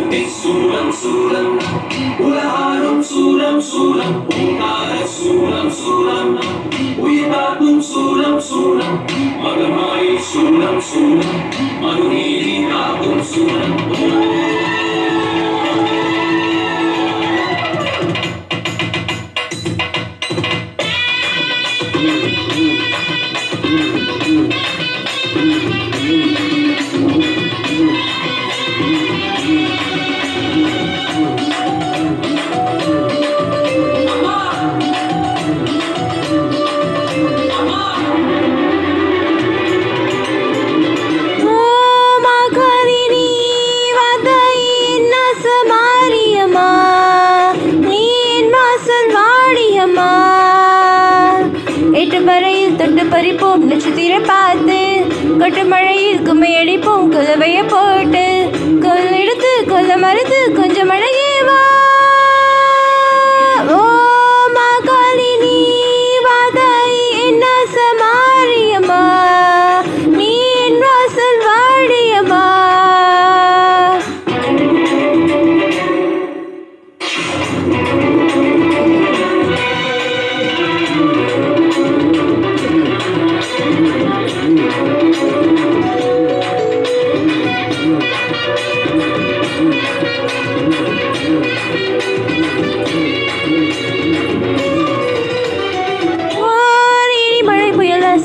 சூலம் சூலம் உலகாரும் சூலம் சூலம் ஓங்கார சூலம் சூலம் உயிர்காக்கும் சூலம் சூலம் மகமாயி சூலம் சூலம் மனுநீதி காக்கும் சூலம் தொட்டு பறிப்போம் நட்சத்திரம் பார்த்து கொட்டு மழையில் கும்மையடிப்போம் குலவைய போட்டு கொல் எடுத்து கொல்ல மறுத்து கொஞ்சம் அழகே வா ஓ மாகாளினி வாதாயி என்ன சமாரியம்மா நீ என் வாசல் வாடியம்மா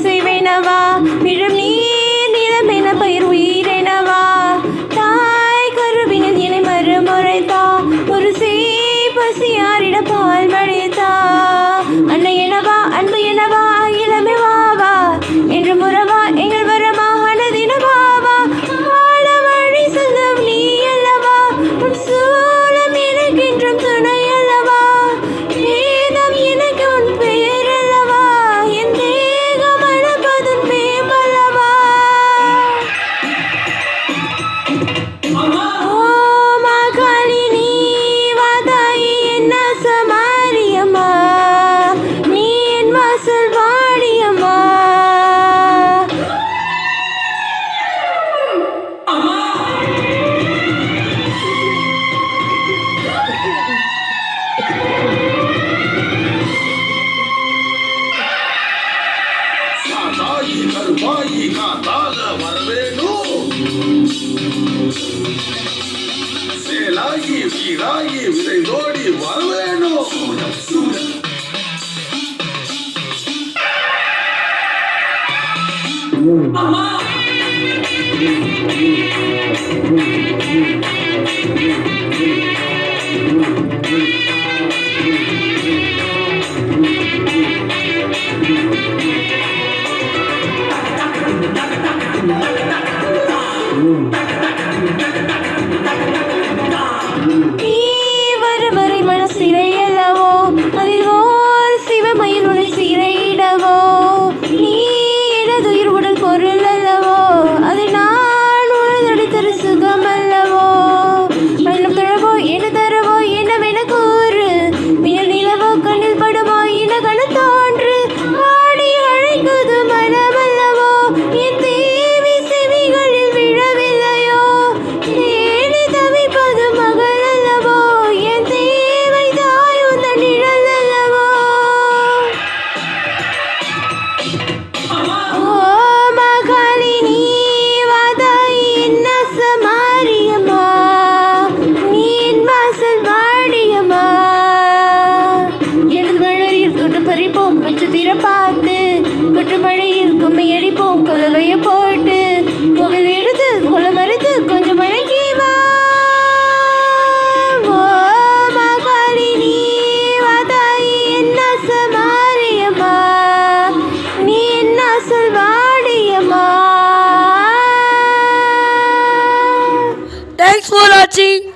செய்வேனவா விழும் நீர் நிலமென பயிர் உயிரெனவா தாய் கருவினில் இணை மறுமுறைத்தா ஒரு பசியாரிட பால் மழைத்தா அன்னை எனவா அன்பு எனவா இளமை வாவா என்று முறவா எங்கள் வரமா அனதினவாவா ஆழ வழி செல்லும் நீ அல்லவா உன் சூழம் எனக்கென்றும் துணை அல்லவா வேதம் எனக்கு உன் பெயர் அல்லவா என் கருமாயி காத்தால வரவேணும் சேலாகி வீராகி விரைந்தோடி வரவேணும் அம்மா வரை மனசிறை அல்லவோ அதில் ஓர் சிவமயில் உன்னை சிறையிடவோ நீ எனது உயிர் உடல் பொருள் அல்லவோ அதை நான் உனதடி தரு சுகம் அல்லவோ மண்ணும் தழவோ என்ன தரவோ என்னவென கூறு மின்னல் நிலவோ கண்ணில் படுமோ இன கண தோன்று ஆடி அழைக்குது மனம் அல்லவோ என் தேவி செவிகளில் விழவில்லையோ தேடி தவிப்பது மகள் அல்லவோ என் தேவை தாய் உந்த நிழல் அல்லவோ ஓ மாகாளினி வாதாயி என்ன சமாரியம்மா நீ என் வாசல் வாடியம்மா எனது மழையில் தொட்டு பறிப்போம் நட்சத்திரம் பார்த்து கொட்டு மழையில் கும்மையடிப்போம் குலவைய போட்டு புகழ் எடுத்து கொல மறுத்து கொஞ்சம் அழகி வா ஓ மாகாளினி வாதாயி என்ன சமாரியம்மா நீ என்ன சொல்வாடியம்மா. Thanks for watching.